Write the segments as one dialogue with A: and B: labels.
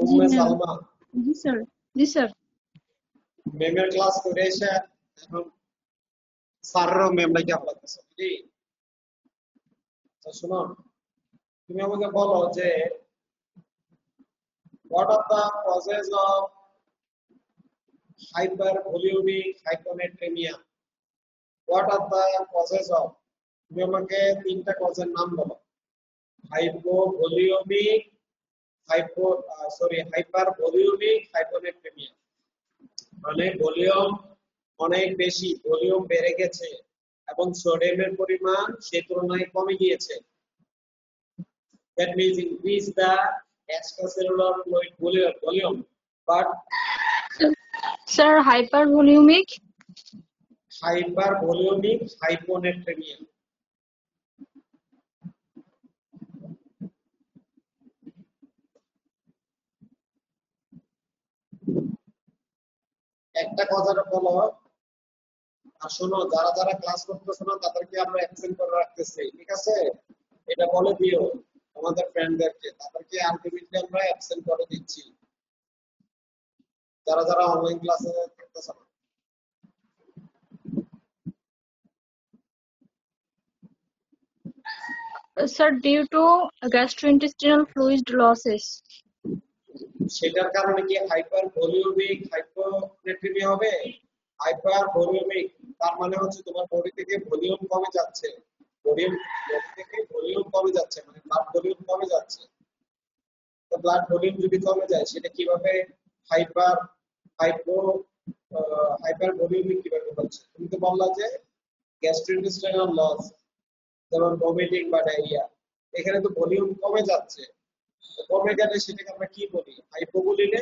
A: জি
B: Umme
A: ma'am.
B: Salma
A: জি sir. জি sir.
B: মেমের class করে এসে এখন স্যাররাও মেমরা কি আপনাদের জি। শোনো, তুমি আমাকে বলো যে what are the causes of hypervolemic hyponatremia? What are the causes of? তুমি আমাকে তিনটা কজের নাম বলো। হাইপোভলিউমিক হাইপারভলিউমিক হাইপোনেট্রেমিয়া মানে ভলিউম অনেক বেশি, ভলিউম বেড়ে গেছে এবং সোডিয়ামের পরিমাণ সেই তুলনায় কমে গিয়েছে। That means increase the extracellular fluid volume, but
A: sir hypervolemic
B: hypervolemic hyponatremia. একটা কথা বলো, আর শোনো, যারা যারা ক্লাস করতেছে না তাদেরকে আমরা অ্যাবসেন্ট করে রাখতেছি, ঠিক আছে? এটা বলে দিও আমাদের ফ্রেন্ডদেরকে, তাদেরকে আলটিমেটলি আমরা অ্যাবসেন্ট করে দিচ্ছি যারা যারা অনলাইন ক্লাসে থাকতেছে না।
A: Sir due to gastrointestinal fluid losses.
B: সেটার কারণে কি হাইপারভলিউমিক হাইপোনেট্রিমিয়া হবে? হাইপারভলিউমিক তার মানে হচ্ছে তোমার বডি থেকে ভলিউম কমে যাচ্ছে, বডি থেকে ভলিউম কমে যাচ্ছে, মানে ব্লাড ভলিউম কমে যাচ্ছে। তো ব্লাড ভলিউম যদি কমে যায় সেটা কিভাবে হাইপার হাইপো হাইপারভলিউমিক কিভাবে হচ্ছে? তুমি তো বললা যে গ্যাস্ট্রোইন্টেস্টাইনাল লস, যেমন ভমিটিং বা ডায়রিয়া, এখানে তো ভলিউম কমে যাচ্ছে, কমে গেলে সেটাকে আমরা কি বলি? হাইপো বলিলে।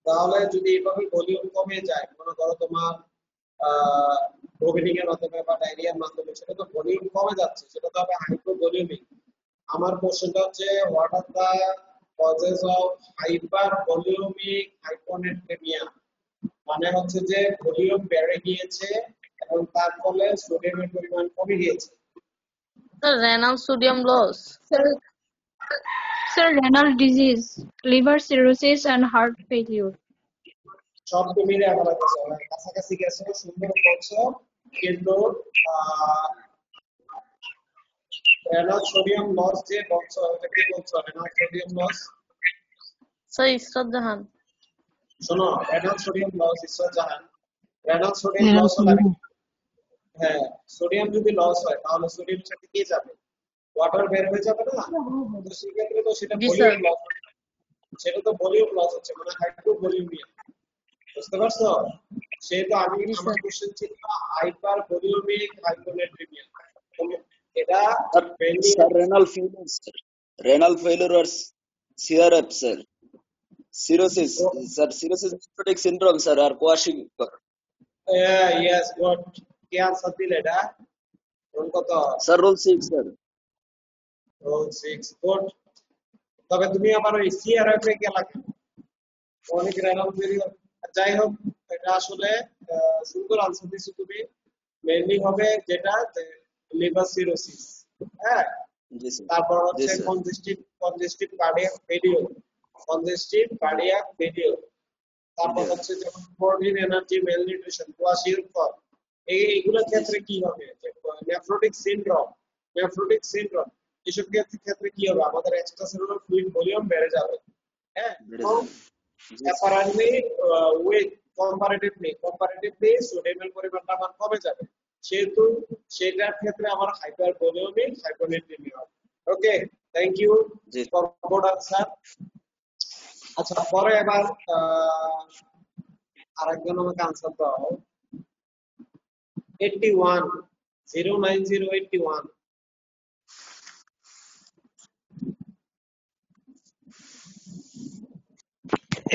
B: তাহলে যদি এইভাবে ভলিউম কমে যায়, মনে করো তোমার ভমিটিং এর মাধ্যমে বা ডায়রিয়ার মাধ্যমে, সেটা তো ভলিউম কমে যাচ্ছে, সেটা তো হবে হাইপোভলিউমিক। আমার কোশ্চেনটা হচ্ছে what are the causes of hypervolemic hyponatremia, মানে হচ্ছে যে ভলিউম বেড়ে গিয়েছে এবং তার ফলে সোডিয়ামের পরিমাণ কমে গিয়েছে।
C: Sir renal sodium loss.
A: Sir renal disease, liver cirrhosis and heart failure.
B: সব মিলে আমার কাছে কাছাকাছি গেছে, সুন্দর করছো, কিন্তু রেনাল সোডিয়াম লস যে বলছো এটা কি বলছো? Renal sodium loss
C: sir Israt Jahan.
B: শোনো, renal sodium loss Israt Jahan, renal sodium loss হলে হ্যাঁ, সোডিয়াম যদি লস হয় তাহলে সোডিয়ামের সাথে কি যাবে? ওয়াটার বের হয়ে যাবে না? তো সেক্ষেত্রে তো সেটা ভলিউম লস, সেটা তো ভলিউম লস হচ্ছে, মানে হাইপোভলিউমিয়া। বুঝতে পারছো? সেহেতু আমার কোশ্চেন ছিল হাইপার ভলিউমিক হাইপোনেট্রিমিয়া। এটা
D: sir renal failure or CRF sir, cirrhosis sir, cirrhosis nephrotic syndrome sir আর কোয়াশিকর।
B: ইয়েস গুড, কি আনসার দিলে এটা? রোল কত?
D: Sir roll 6 sir.
B: Roll 6 good. তবে তুমি আবার ওই সিআরএফ এ গেলা কেন? অনেক রেনাল ফেলিওর। যাই হোক, এটা আসলে সুন্দর আনসার দিছো তুমি। মেইনলি হবে যেটা লিভার সিরোসিস, হ্যাঁ। তারপর হচ্ছে congestive cardiac failure, congestive cardiac failure. তারপর হচ্ছে যেমন প্রোটিন এনার্জি ম্যালনিউট্রিশন, কোয়াশিওকর, এইগুলোর ক্ষেত্রে কি হবে? নেফ্রোটিক সিনড্রোম, নেফ্রোটিক সিনড্রোম, এসব ক্ষেত্রে কি হবে? আমাদের এক্সট্রাসেলুলার ফ্লুইড ভলিউম বেড়ে যাবে, হ্যাঁ। অ্যাপারেন্টলি উইথ কম্পারেটিভলি সোডিয়ামের পরিমাণটা আমার কমে যাবে, সেহেতু সেটার ক্ষেত্রে আমার হাইপারভলিউমিক হাইপোনেট্রিমিয়া হবে। Okay, thank you for good answer. আচ্ছা, পরে এবার আরেকজন আমাকে আনসার দাও। 81 09081।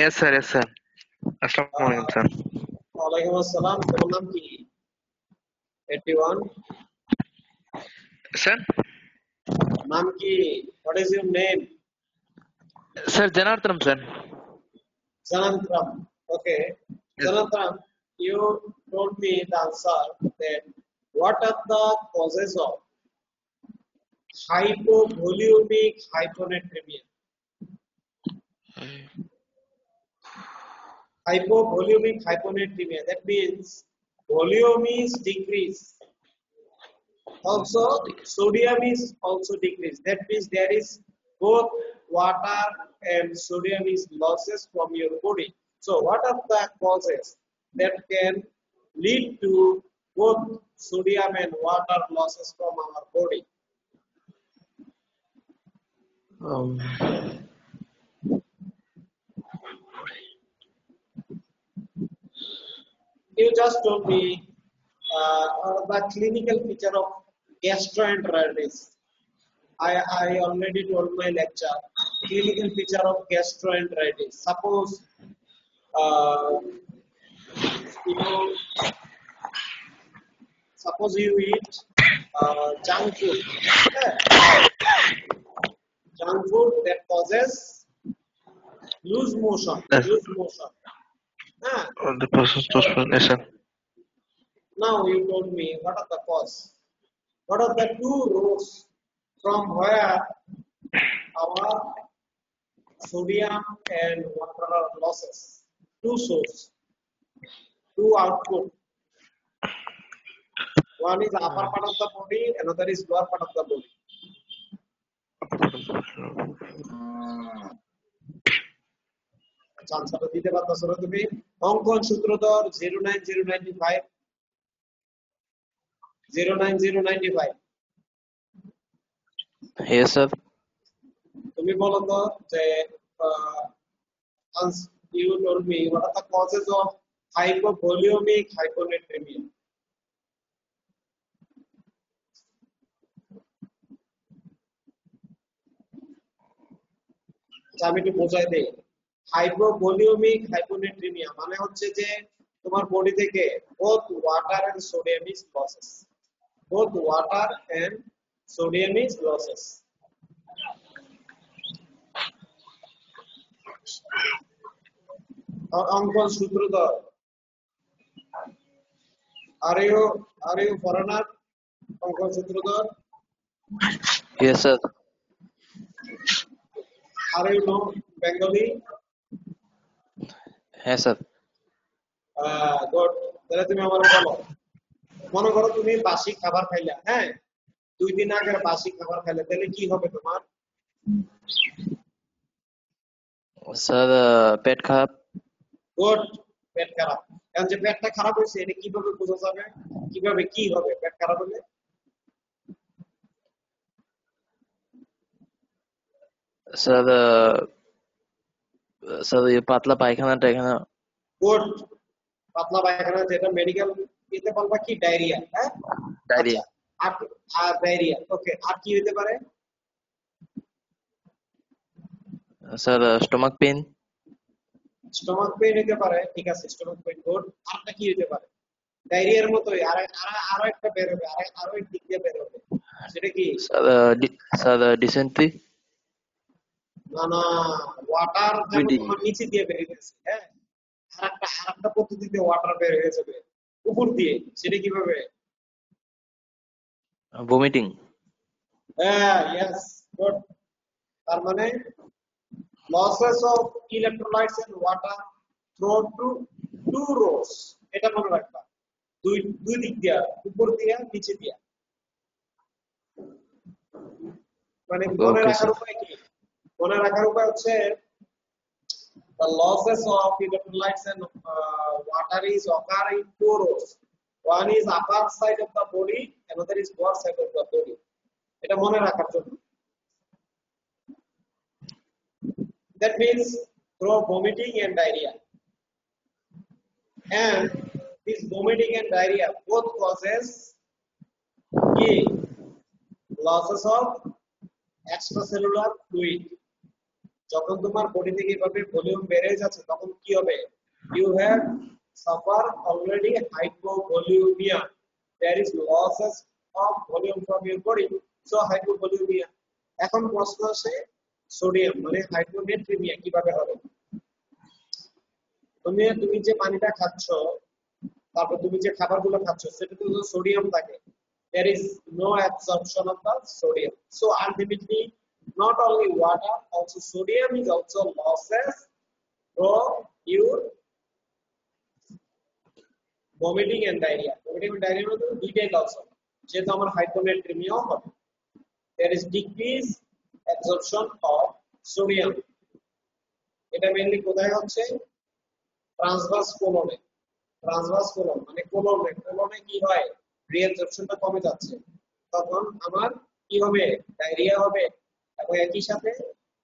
E: Yes sir, yes sir. Assalamu alaikum sir.
B: ওয়ালাইকুম আসসালাম, তোমার নাম কি? 81
E: Sir?
B: নাম কি? What is your name?
E: Sir, Janardhanam sir.
B: Janantram. Okay.
E: Yes.
B: Janantram, you told me the answer that what are the causes of hypovolemic hyponatremia? hypovolemic hyponatremia. That means volume is decreased. Also, sodium is also decreased. That means there is both water and sodium is losses from your body. So, what are the causes that can lead to both sodium and water losses from our body? You just told me the clinical feature of gastroenteritis. I already told my lecture. Clinical feature of gastroenteritis. Suppose you eat junk food. Junk food that causes loose motion.
E: Yes.
B: Loose motion.
E: The process to yes, sir.
B: Now you told me what are the cause? What are the two routes from where our sodium and water losses? Two sources, two output. One is upper part of the body, another is lower part of the body. আনসারটা দিতে পারতেছো না তুমি? অঙ্কন সূত্রধর 09095 09095
F: Yes, sir.
B: তুমি বলো তো যে you told me what are the causes of hypovolemic hyponatremia? আমি একটু বোঝাই দেই। হাইপোভলিউমিক হাইপোনেট্রিমিয়া মানে হচ্ছে যে তোমার বডি থেকে both water and sodium is losses. Both water and sodium is losses. অঙ্কন সূত্রধর are you foreigner? অঙ্কন সূত্রধর
F: Yes, sir.
B: are you know Bengali?
F: Yes, sir.
B: Good. তাহলে তুমি আমার বলো, মনে করো তুমি বাসি খাবার খাইলা, হ্যাঁ 2 দিন আগে বাসি খাবার খাইলে তাহলে কি হবে তোমার?
F: Sir, পেট খারাপ।
B: গুড, পেট খারাপ। এখন যে পেটটা খারাপ হয়েছে এটা কিভাবে বোঝা যাবে? কিভাবে কি হবে পেট খারাপ হলে?
F: স্যার স্যার এই পাতলা পায়খানা টায়খানা।
B: গুড, পাতলা পায়খানা যেটা মেডিকেল দিতে বলবা কি ডায়রিয়া, হ্যাঁ
F: ডায়রিয়া।
B: আর ডায়রিয়া, ওকে। আর কি হতে পারে?
F: Sir stomach pain.
B: Stomach pain হতে পারে, ঠিক আছে স্টমাক পেইন গুড। আরটা কি হতে পারে? ডায়রিয়ার মতোই আরো একটা বের হবে, আরো এক দিক দিয়ে বের হবে, সেটা কি?
F: Sir dysentery.
B: না না, ওয়াটার যেমন তোমার নিচে দিয়ে বের হয়েছে, হ্যাঁ আরেকটা পদ্ধতিতে ওয়াটার বের হয়ে যাবে উপর দিয়ে, সেটা কিভাবে?
F: ভমিটিং।
B: হ্যাঁ ইয়েস গুড। তার মানে losses of electrolytes and water through two rows, এটা মনে রাখবা, দুই দিক দিয়া, উপর দিয়া নিচে দিয়া। মানে মনে রাখার উপায় কি? মনে রাখার উপায় হচ্ছে the losses of electrolytes and water is occur in two rows. One is upper side of the body, another is lower side of the body. এটা মনে রাখার জন্য। That means through vomiting and diarrhea. And this vomiting and diarrhea both causes losses of extracellular fluid. যখন তোমার body থেকে এভাবে volume বেড়ে যাচ্ছে তখন কি হবে? You have suffer already hypovolemia. There is losses of volume from your body, so hypovolemia. এখন প্রশ্ন আসে সোডিয়াম মানে হাইপোনেট্রিমিয়া কিভাবে হবে? তুমি যে পানিটা খাচ্ছ, তারপর তুমি যে খাবারগুলো খাচ্ছ সেটাতে তো সোডিয়াম থাকে। There is no absorption of the sodium. So ultimately, not only water, also sodium is also losses from your vomiting and diarrhea. Vomiting and diarrhea মধ্যে দুইটাই লস হবে, যেহেতু আমার হাইপোনেট্রিমিয়াও হবে। There is decreased absorption of sodium. এটা mainly কোথায় হচ্ছে? Transverse কোলনে। Transverse colon মানে কোলনে কি হয়, রিঅ্যাবজর্পশনটা কমে যাচ্ছে, তখন আমার কি হবে, ডায়রিয়া হবে এবং একই সাথে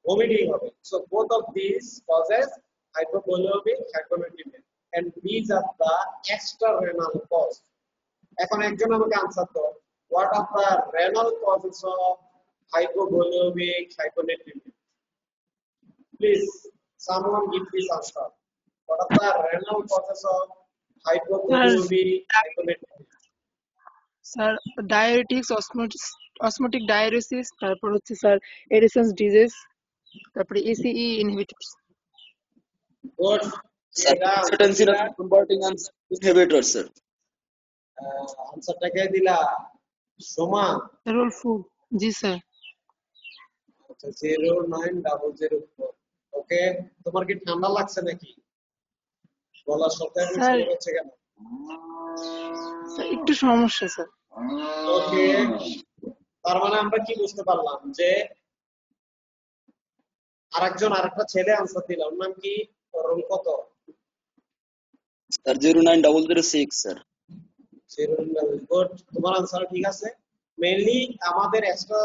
B: ভমিটিং হবে। So both of this causes hypovolemic hyponatremia and this are the extra renal cause. এখন একজন আমাকে আনসার দাও, what are the renal causes of hypovolemic hyponatremia? Please, someone give this answer. What are the renal causes of hypovolemic hyponatremia?
G: Sir diabetics, osmotic diuresis, তারপর হচ্ছে sir Addison's disease, তারপরে ACE inhibitors.
B: Good.
D: Sir, angiotensin converting inhibitor, sir.
B: আনসারটাকে দিলা Soma.
G: Roll ফুড, জি sir.
B: আচ্ছা 09004। ওকে, তোমার কি ঠান্ডা লাগছে নাকি? গলা সপ্তাহে
G: স্যার
B: হচ্ছে কেন?
G: একটু সমস্যা স্যার।
B: ওকে, তার মানে আমরা কি বুঝতে পারলাম যে আরেকটা ছেলে আনসার দিল, ওর নাম কি, রোল কত?
D: Sir, 09006, sir.
B: 090। গুড, তোমার আনসার ঠিক আছে। মেইনলি আমাদের এক্সট্রা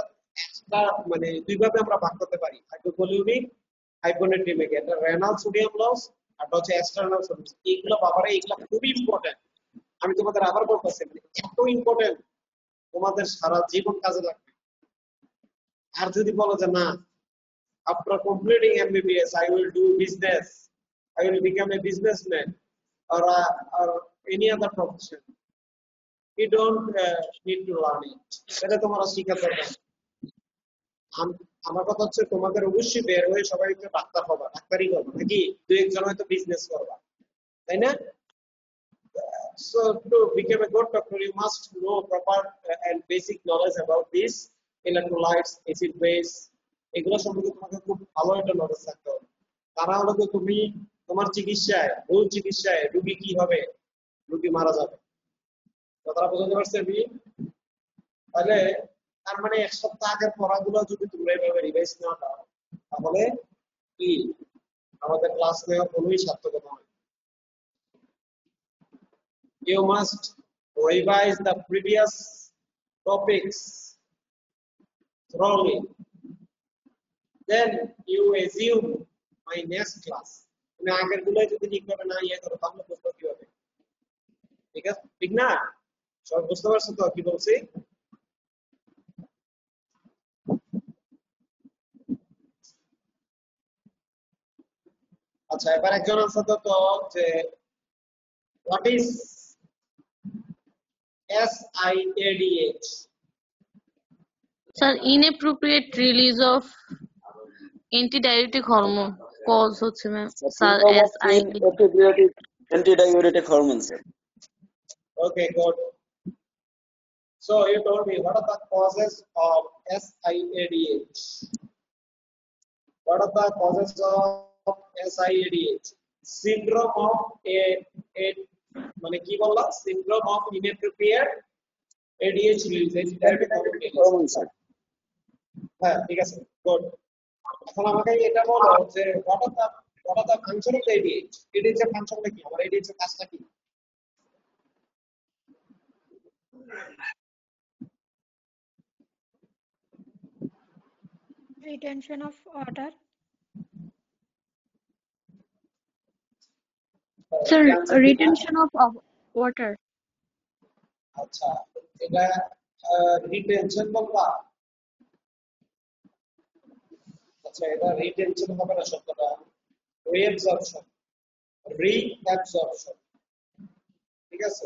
B: মানে দুইভাবে আমরা ভাগ করতে পারি, হাইপোভলিউমিক হাইপোনেট্রিমিক। এটা রেনাল সোডিয়াম লস আর হচ্ছে এক্সটার্নাল সোডিয়াম। এইগুলো বাবারে, এগুলো খুবই ইম্পর্টেন্ট। আমি তোমাদের আবার বলতেছি, এত ইম্পর্টেন্ট, তোমাদের সারা জীবন কাজে লাগবে। আর যদি বলো যে না, after completing MBBS I will do business, I will become a businessman or any other profession, you don't need to learn it. এটা তোমরা শিখাতে হবে। আমার কথা হচ্ছে তোমাদের অবশ্যই বের হয়ে সবাই তো ডাক্তার হবা, ডাক্তারই করবা নাকি, দুই একজন হয়তো বিজনেস করবা, তাই না? So to become a good doctor you must know proper and basic knowledge about this electrolytes, acid base, এগুলো সম্পর্কে তোমাকে খুব ভালো একটা নলেজ থাকতে হবে। তারা হলো তো তুমি তোমার চিকিৎসায়, ভুল চিকিৎসায় রোগী কি হবে, রোগী মারা যাবে। কথাটা বুঝতে পারছেন? তাহলে তার মানে এক সপ্তাহ আগের পড়াগুলো যদি তোমরা এভাবে রিভাইজ না দাও, তাহলে কি আমাদের ক্লাস নেওয়ার কোনোই সার্থকতা নয়। You must revise the previous topics thoroughly. Then you assume my next class. তুমি আগের গুলো যদি ঠিকভাবে না ইয়ে করো তাহলে বুঝতে কি হবে? ঠিক আছে, ঠিক না? সব বুঝতে পারছো তো কি বলছি? আচ্ছা, এবার একজন আনসার দাও তো যে what is SIADH?
C: Sir inappropriate release of antidiuretic hormone cause হচ্ছে ma'am sir SIADH।
D: Antidiuretic hormone, sir.
B: Okay, good. So you told me what are the causes of SIADH? What are the causes of SIADH? Syndrome of a মানে কি বললা? Syndrome of inappropriate ADH release.
D: Hormone, sir.
B: হ্যাঁ, ঠিক আছে, good. এখন আমাকে এটা বলো যে what are the function of the ADH? ADH এর ফাংশনটা কি? আমার ADH এর কাজটা কি?
H: Retention of water.
A: Sir, retention of water.
B: আচ্ছা, এটা রিটেনশন বলবা? আচ্ছা, এটা রিটেনশন হবে না, শব্দটা রিঅ্যাবজর্পশন। রিঅ্যাবজর্পশন, ঠিক আছে?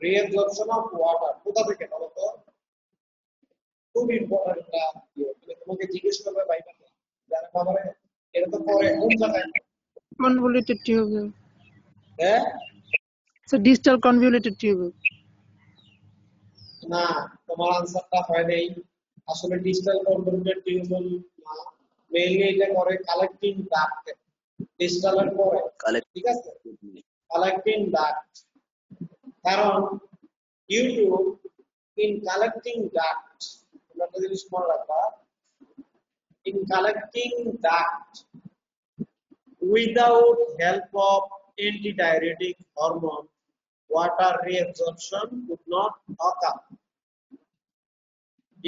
B: রিঅ্যাবজর্পশন অফ ওয়াটার কোথা থেকে বলো তো? খুব ইম্পর্টেন্ট একটা মানে তোমাকে জিজ্ঞেস করবে ভাইবা, যারা বাবারে এটা তো পরে কোন জায়গায়?
G: কনভলিউটেড টিউব,
B: হ্যাঁ,
G: স্যার ডিস্টাল কনভলিউটেড টিউব।
B: না, তোমার আনসারটা হয় নাই। আসলে ডিজিটাল কনভলিউটেড টিউব না, মেইনলি এটা করে কালেক্টিং ডাক্ট, ডিজিটালের পরে, ঠিক আছে? কালেক্টিং ডাক্ট কারণ due to in collecting duct, তোমরা একটা জিনিস মনে রাখবা, in collecting duct without help of antidiuretic hormone, water reabsorption would not occur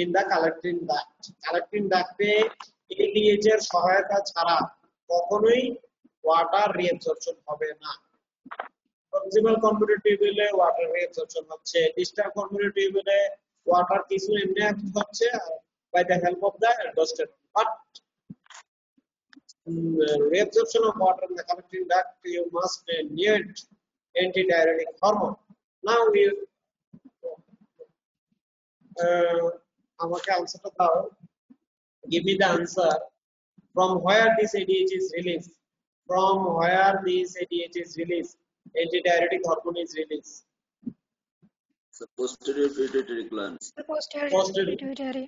B: in the collecting duct. Collecting duct A ADH এর সহায়তা ছাড়া কখনোই ওয়াটার রিঅ্যাবসর্পশন হবে না। প্রক্সিমাল কনভলিউটেড টিউবুলে ওয়াটার রিঅ্যাবসর্পশন হচ্ছে, ডিস্টাল কনভলিউটেড টিউবুলে ওয়াটার কিছু এমনি হচ্ছে by the help of the aldosterone, but reabsorption of water in the collecting duct you must need antidiuretic hormone. Now we আমাকে আনসারটা দাও, give me the answer from where this ADH is released, from where this ADH is released, antidiuretic hormone is released.
D: So posterior pituitary glands.
H: The posterior
B: Posterior.
H: pituitary.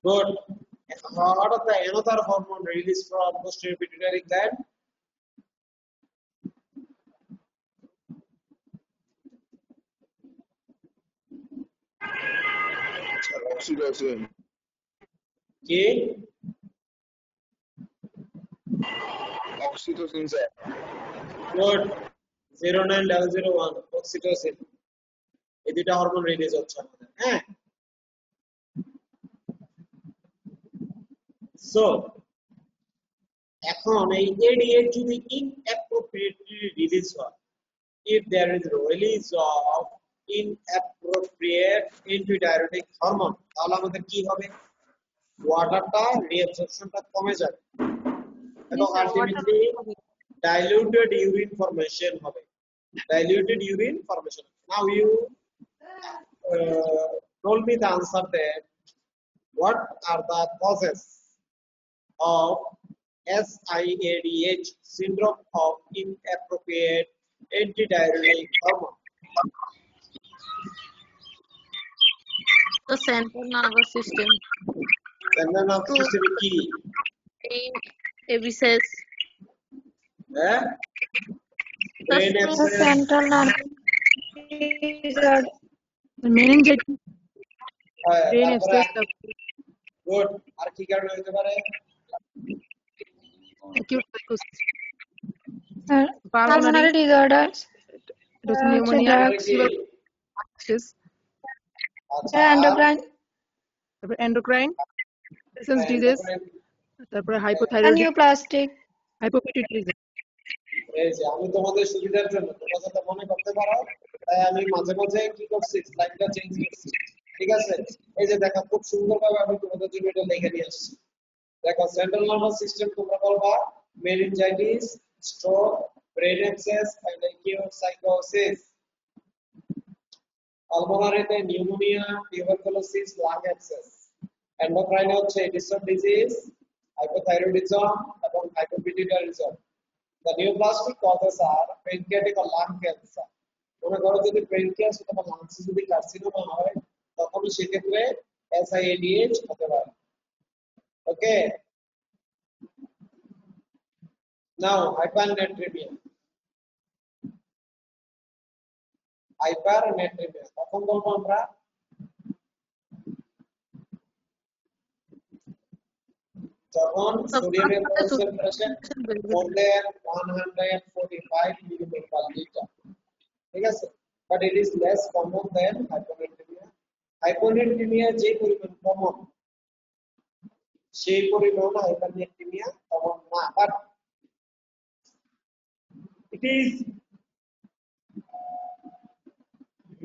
B: Good. What are the another hormone released from posterior pituitary gland?
I: Oxytocin.
B: K.
I: Oxytocin, sir.
B: Good. 09001 oxytocin. এই দুইটা hormone release হচ্ছে আমাদের, হ্যাঁ। So এখন এই ADH যদি inappropriately release হয়, if there is release of inappropriate antidiuretic hormone, তাহলে আমাদের কি হবে? ওয়াটারটা রিঅ্যাবসর্পশনটা কমে যাবে এবং আলটিমেটলি diluted urine formation হবে, diluted urine formation. Now you told me the answer that what are the causes of SIADH, syndrome of inappropriate antidiuretic hormone.
C: The central nervous system,
B: Central nervous system কি?
C: brain abscess,
B: হ্যাঁ, brain
H: The
B: abscess,
H: central nervous disorder.
G: meningitis, brain
B: তারপরে
G: abscess,
B: good, আর কি কারণে হতে পারে?
G: acute psychosis,
H: Pulmonary disorders.
G: it was pneumonia,
H: drugs.
G: cerebral abscess,
B: আচ্ছা,
H: Endocrine.
G: তারপর endocrine disease, তারপরে
H: And
G: hypothyroidism,
H: neoplastic.
G: hypopituitarism.
B: এই যে আমি তোমাদের সুবিধার জন্য তোমরা যাতে মনে করতে পারো, তাই আমি মাঝে মাঝে কি করছি, স্লাইডটা চেঞ্জ করছি, ঠিক আছে? এই যে দেখো খুব সুন্দরভাবে আমি তোমাদের জন্য এটা লিখে নিয়ে আসছি। দেখো সেন্ট্রাল নার্ভাস সিস্টেম তোমরা বলবা meningitis, stroke, brain abscess and acute psychosis. পালমোনারিতে নিউমোনিয়া, টিউবারকুলোসিস, লাং অ্যাবসেস। এন্ডোক্রাইনে হচ্ছে ডিসঅর্ডার ডিজিজ, হাইপোথাইরয়েডিজম এবং hypopituitarism. The neoplastic causes are pancreatic or lung cancer. মনে করো যদি প্যানক্রিয়াস অথবা লাংসে যদি কার্সিনোমা হয়, তখন সেক্ষেত্রে SIADH হতে পারে। ওকে, নাও হাইপারনেট্রিমিয়া। হাইপারনেট্রিমিয়া কখন বলবো আমরা? যখন সোডিয়ামের concentration more than 145 milligram per liter, ঠিক আছে? But it is less common than hyponatremia. Hyponatremia যে পরিমাণ কমন, সেই পরিমাণ হাইপারনেট্রিমিয়া কমন না, but it is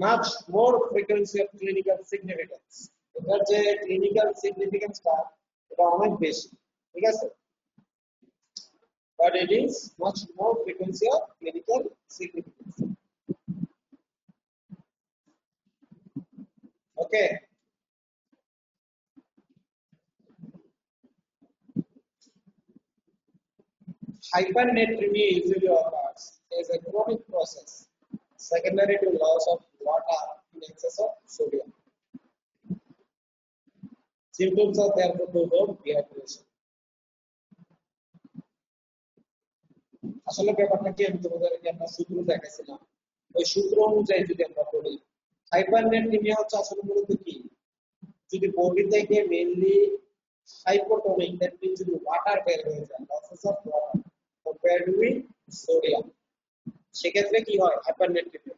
B: much more frequency of clinical significance. এটার যে ক্লিনিক্যাল সিগনিফিকেন্সটা এটা অনেক বেশি, ঠিক আছে? But it is much more frequency of clinical significance. Okay. Hypernatremia usually occurs as a chronic process secondary to loss of water in excess of sodium. Symptoms are therefore those of dehydration. আসলে ব্যাপারটা কি, আমি তোমাদেরকে একটা সূত্র দেখাইছিলাম ওই সূত্র অনুযায়ী যদি আমরা বলি, হাইপারনেট্রিমিয়া হচ্ছে আসলে মূলত কি, যদি বডি থেকে মেইনলি হাইপোটোনিক, দ্যাট মিন্স যদি ওয়াটার বের হয়ে যায়, losses of water compared with sodium, সেক্ষেত্রে কি হয় hypernatremia.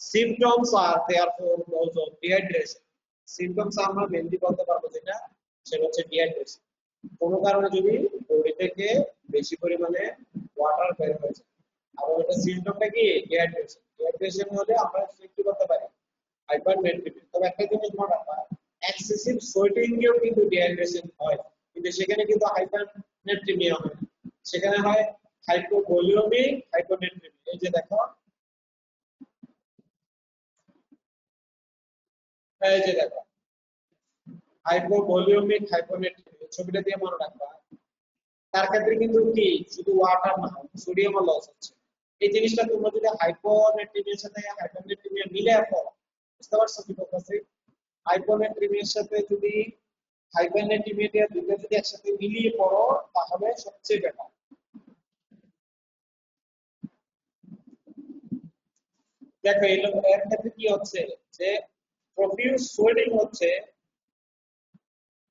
B: Symptoms are therefore those of dehydration. Symptoms আমরা মেইনলি বলতে পারবো যেটা, সেটা হচ্ছে ডিহাইড্রেশন। কোনো কারণে যদি বডি থেকে বেশি পরিমাণে ওয়াটার বের হয়ে যায়, আর এটা সিম্পটমটা কি ডিহাইড্রেশন। ডিহাইড্রেশন হলে আমরা কি করতে পারি হাইপারনেট্রিমিয়া। তবে একটা জিনিস মনে রাখবা, এক্সেসিভ সোয়েটিং এও কিন্তু ডিহাইড্রেশন হয়, কিন্তু সেখানে কিন্তু হাইপারনেট্রিমিয়া হয় না, সেখানে হয় হাইপোভলিউমিক হাইপোনেট্রিমিয়া। এই যে দেখো, এই যে দেখো হাইপোভলিউমিক হাইপোনেট্রিমিয়া, ছবিটা দিয়ে মনে রাখবা। তার ক্ষেত্রে কিন্তু কি শুধু ওয়াটার না, সোডিয়ামও লস হচ্ছে। এই জিনিসটা তোমরা যদি হাইপোনেট্রিমিয়ার সাথে হাইপোনেট্রিমিয়া মিলে পড়ো, বুঝতে পারছো কি বলতেছি? হাইপোনেট্রিমিয়ার সাথে যদি হাইপারনেট্রিমিয়া দুটো যদি একসাথে মিলিয়ে পড়ো তাহলে সবচেয়ে বেটার। দেখো এর ক্ষেত্রে কি হচ্ছে যে প্রফিউজ সোয়েটিং হচ্ছে,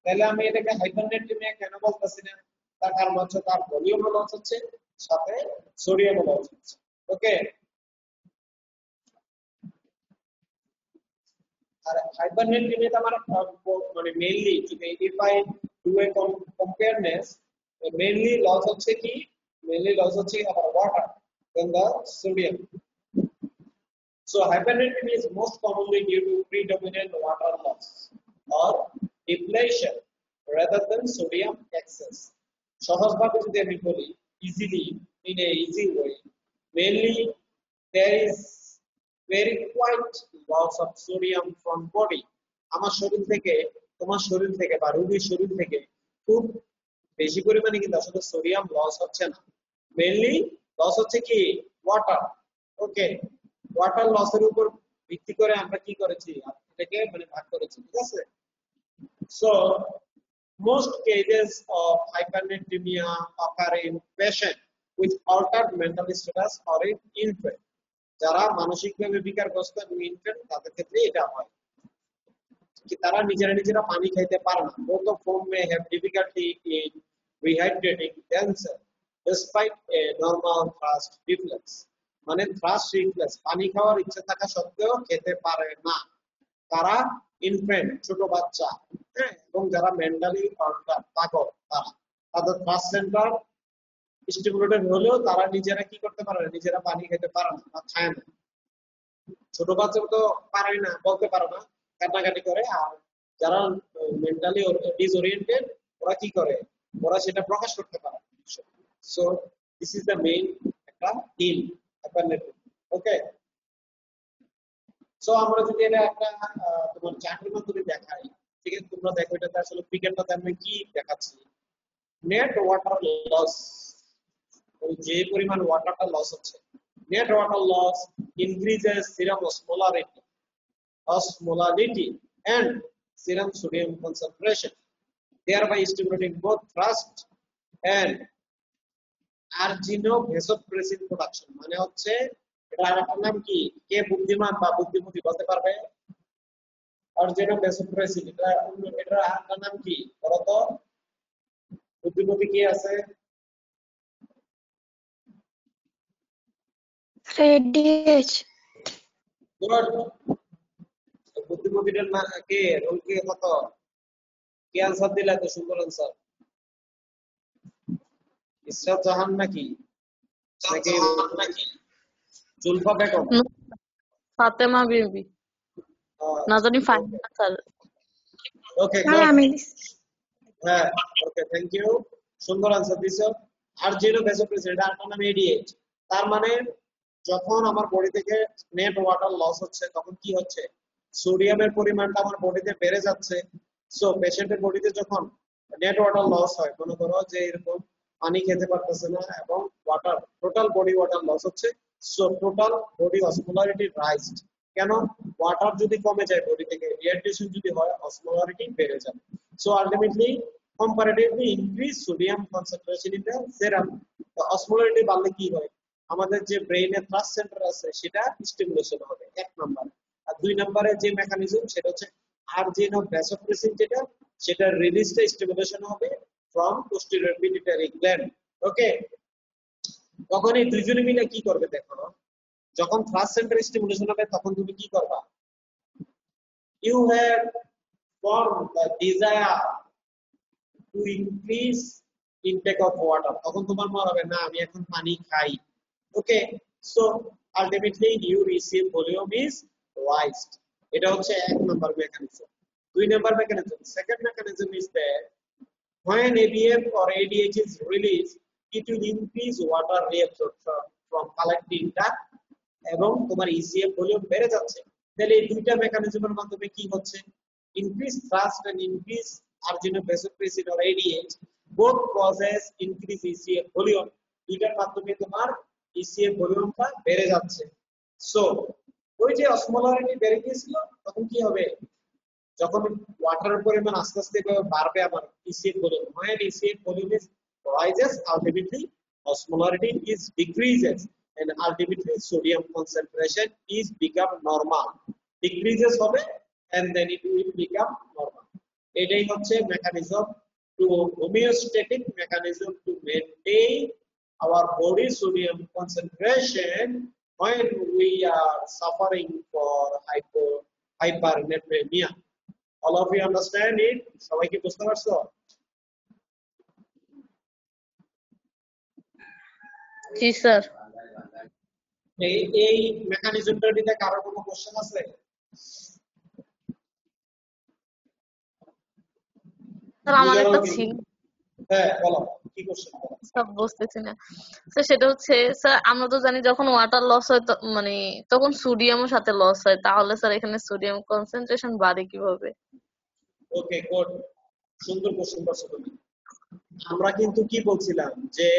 B: তাহলে আমি এটাকে হাইপারনেট্রিমিয়া কেন বলতেছি না? তার কারণ হচ্ছে তার ভলিউম লস হচ্ছে, সাথে সোডিয়াম লস হচ্ছে। ওকে, আর হাইপারনেট্রিমিয়াটা আমার মানে মেইনলি যদি if I do a compareness, mainly loss হচ্ছে কি, মেইনলি লস হচ্ছে আমার water than the sodium. So hypernatremia is most commonly due to predominant water loss or depletion rather than sodium excess. সহজভাবে যদি আমি বলি, easily in a easy way, mainly there is very quite loss of sodium from body. আমার শরীর থেকে, তোমার শরীর থেকে বা রোগীর শরীর থেকে খুব বেশি পরিমাণে কিন্তু আসলে সোডিয়াম লস হচ্ছে না, মেইনলি লস হচ্ছে কি ওয়াটার। ওকে, ওয়াটার লসের উপর ভিত্তি করে আমরা কি করেছি, এটাকে মানে ভাগ করেছি, ঠিক আছে? So most cases of hypernatremia occur in patient with altered mental status or in infant. যারা মানসিকভাবে বিকারগ্রস্ত এবং ইনফ্যান্ট, তাদের ক্ষেত্রে এটা হয় কি তারা নিজেরা পানি খাইতে পারে না। both of whom may have difficulty in rehydrating themselves despite a normal thirst reflex. মানে থ্রাস্ট রিফ্লেক্স, পানি খাওয়ার ইচ্ছা থাকা সত্ত্বেও খেতে পারে না। তারা ইনফ্যান্ট, ছোট বাচ্চা, হ্যাঁ, এবং যারা মেন্টালি পাগল, তারা তাদের থ্রাস্ট সেন্টার স্টিমুলেটেড হলেও তারা নিজেরা কি করতে পারে না, নিজেরা পানি খেতে পারে না বা খায় না। ছোট বাচ্চা তো পারে না, বলতে পারে না, কান্নাকাটি করে। আর যারা মেন্টালি ডিসওরিয়েন্টেড, ওরা কি করে, ওরা সেটা প্রকাশ করতে পারে। So this is the main একটা থিম হাইপারনেট্রিমিয়া। ওকে, সো আমরা যদি এটা একটা তোমার চার্টের মাধ্যমে দেখাই, ঠিক আছে? তোমরা দেখো এটাতে আসলে ফিগারটাতে আমি কি দেখাচ্ছি, নেট ওয়াটার লস, যে পরিমাণ ওয়াটারটা লস হচ্ছে, net water loss increases serum osmolality and serum sodium concentration, thereby stimulating both thrust and vasopressin production. মানে হচ্ছে এটা আরেকটা নাম কি, কে বুদ্ধিমান বা বুদ্ধিমতী বলতে পারবে? vasopressin, এটা আরেকটা নাম কি বলো তো? বুদ্ধিমতী কি আছে?
H: ADH.
B: গুড, বুদ্ধিমতীটার না কে, রোল কে কত, কে আনসার দিলে? এত সুন্দর আনসার, ইসরাত জাহান নাকি জুলফা বেগম?
C: ফাতেমা বিবি, না জানি ফাহিম স্যার।
B: ওকে, হ্যাঁ, ওকে, থ্যাংক ইউ, সুন্দর আনসার দিছো। ভাসোপ্রেসিন, এটা আরেকটা নাম এডিএইচ। তার মানে যখন আমার বডি থেকে নেট ওয়াটার লস হচ্ছে, তখন কি হচ্ছে, সোডিয়ামের পরিমাণটা আমার বডিতে বেড়ে যাচ্ছে। সো পেশেন্টের বডিতে যখন নেট ওয়াটার লস হয়, মনে করো যে এরকম পানি খেতে পারতেছে না এবং water, total body water loss হচ্ছে। So total body osmolarity raised. কেন? ওয়াটার যদি কমে যায় বডি থেকে, ডিহাইড্রেশন যদি হয়, অসমোলারিটি বেড়ে যাবে। So ultimately comparatively increase sodium concentration in the serum. The osmolarity বাড়লে কি হয়, আমাদের যে ব্রেইনে থ্রাস্ট সেন্টার আছে সেটা স্টিমুলেশন হবে 1 নাম্বার। আর 2 নম্বরে যে মেকানিজম সেটা হচ্ছে আরজিন অফ ভ্যাসোপ্রেসিন যেটা সেটা রিলিজটা স্টিমুলেশন হবে ফ্রম পোস্টেরিয়র পিটুইটারি গ্ল্যান্ড। ওকে, তখন এই দুইজনে মিলে কি করবে দেখো, যখন থ্রাস্ট সেন্টার স্টিমুলেশন হবে তখন তুমি কি করবা, you have form the desire to increase intake of water, তখন তোমার মনে হবে না আমি এখন পানি খাই। Okay, so ultimately you receive volume is raised. এটা হচ্ছে 1 number mechanism. 2 number mechanism, second mechanism is that when ABF or ADH is released, it will increase water reabsorption from collecting duct এবং তোমার ECF ভলিউম বেড়ে যাচ্ছে। তাহলে এই দুইটা মেকানিজমের মাধ্যমে কি হচ্ছে, increase thrust and increase arginine vasopressin or ADH both causes increase ECF volume, দুইটার মাধ্যমে তোমার ECF ভলিউমটা বেড়ে যাচ্ছে। সো ওই যে অসমোলারিটি বেড়ে গিয়েছিল তখন কি হবে, যখন ওয়াটারের পরিমাণ আস্তে আস্তে বাড়বে আমার ECF volume, when ECF volume is rises ultimately osmolarity is decreases and ultimately sodium concentration is become normal, decreases হবে and then it will become normal. এটাই হচ্ছে mechanism to homeostatic mechanism to maintain our body sodium concentration when we are suffering for hypernatremia. All of you understand it? সবাই কি বুঝতে পারছো?
C: জি sir.
B: এই মেকানিজমটা নিয়ে কারো কোনো কোশ্চেন আছে?
C: স্যার আমার একটা ছিল।
B: হ্যাঁ বলো, কি কোশ্চেন?
C: সব বুঝতেছি না স্যার। সেটা হচ্ছে স্যার আমরা তো জানি যখন ওয়াটার লস হয় মানে তখন সোডিয়ামের সাথে লস হয়, তাহলে স্যার এখানে সোডিয়াম কনসেন্ট্রেশন বাড়ে কিভাবে?
B: ওকে গুড, সুন্দর কোশ্চেন করছো তুমি। আমরা কিন্তু কি বলছিলাম যে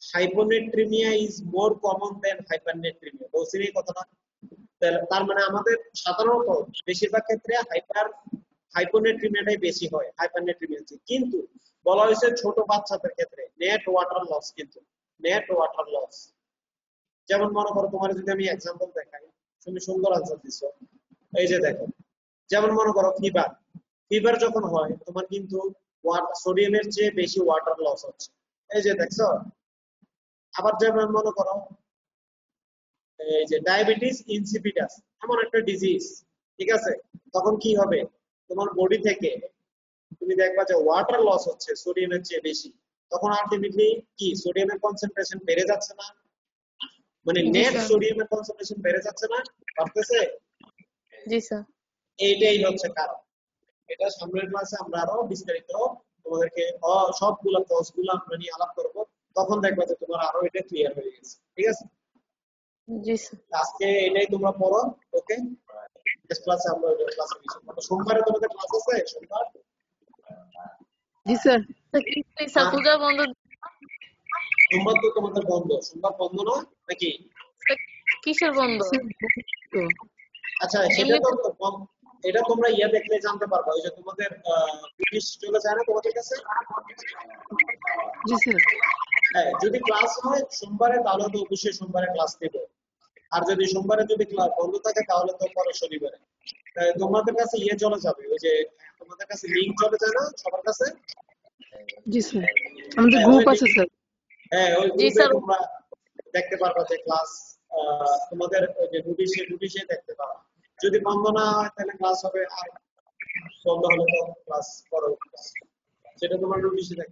B: হাইপোনেট্রিমিয়া ইজ মোর কমন দেন হাইপারনেট্রিমিয়া, বলছি এই কথাটা। তার মানে আমাদের সাধারণত বেশিরভাগ ক্ষেত্রে হাইপোনেট্রিমিয়াটাই বেশি হয় হাইপারনেট্রিমিয়া চেয়ে, কিন্তু বলা হয়েছে ছোট বাচ্চাদের ক্ষেত্রে নেট ওয়াটার লস, কিন্তু নেট ওয়াটার লস। যেমন মনে করো তোমার যদি আমি এক্সাম্পল দেখাই, তুমি সুন্দর আনসার দিছো। এই যে দেখো, যেমন মনে করো ফিভার যখন হয় তোমার কিন্তু সোডিয়ামের চেয়ে বেশি ওয়াটার লস হচ্ছে, এই যে দেখছো। আবার যেমন মনে করো এই যে ডায়াবেটিস ইনসিপিডাস এমন একটা ডিজিজ, ঠিক আছে, তখন কি হবে তোমার বডি থেকে তুমি দেখবা যে ওয়াটার লস হচ্ছে সোডিয়ামের চেয়ে বেশি, তখন আলটিমেটলি কি সোডিয়ামের কনসেন্ট্রেশন বেড়ে যাচ্ছে না, মানে নেট সোডিয়ামের কনসেন্ট্রেশন বেড়ে যাচ্ছে না, বাড়তেছে।
C: জি স্যার।
B: এইটাই হচ্ছে কারণ। এটা সামনের ক্লাসে আমরা আরো বিস্তারিত তোমাদেরকে সবগুলো কজগুলো আমরা নিয়ে আলাপ করব, তখন দেখবা যে তোমার আরো এটা ক্লিয়ার হয়ে গেছে, ঠিক আছে।
C: জি স্যার।
B: আজকে এটাই তোমরা পড়ো, ওকে। নেক্সট ক্লাসে আমরা ক্লাসে বিষয় পড়ব। সোমবারে তোমাদের ক্লাস আছে? সোমবার?
G: জি স্যার।
C: স্যার পূজা বন্ধ।
B: সোমবার তো তোমাদের বন্ধ, সোমবার বন্ধ না নাকি?
C: কিসের বন্ধ?
B: আচ্ছা সেটা তো এটা তোমরা ইয়া দেখলে জানতে পারবা, ওই যে তোমাদের নোটিশ চলে যায় না তোমাদের কাছে?
G: জি স্যার।
B: হ্যাঁ, যদি ক্লাস হয় সোমবারে তাহলে তো অবশ্যই সোমবারে ক্লাস নেব, আর যদি সোমবারে যদি ক্লাস বন্ধ থাকে তাহলে তো পরে শনিবারে। তোমাদের কাছে ইয়ে চলে যাবে, ওই যে তোমাদের কাছে লিংক চলে যায় না সবার কাছে?
G: জি স্যার, আমাদের গ্রুপ আছে স্যার।
B: হ্যাঁ, ওই গ্রুপে তোমরা দেখতে পারবা যে ক্লাস তোমাদের ওই যে নোটিশে দেখতে পারবা। যদি বন্ধ না হয় তাহলে ক্লাস হবে, আর বন্ধ হলে তো ক্লাস করো, সেটা তোমার নোটিশে দেখতে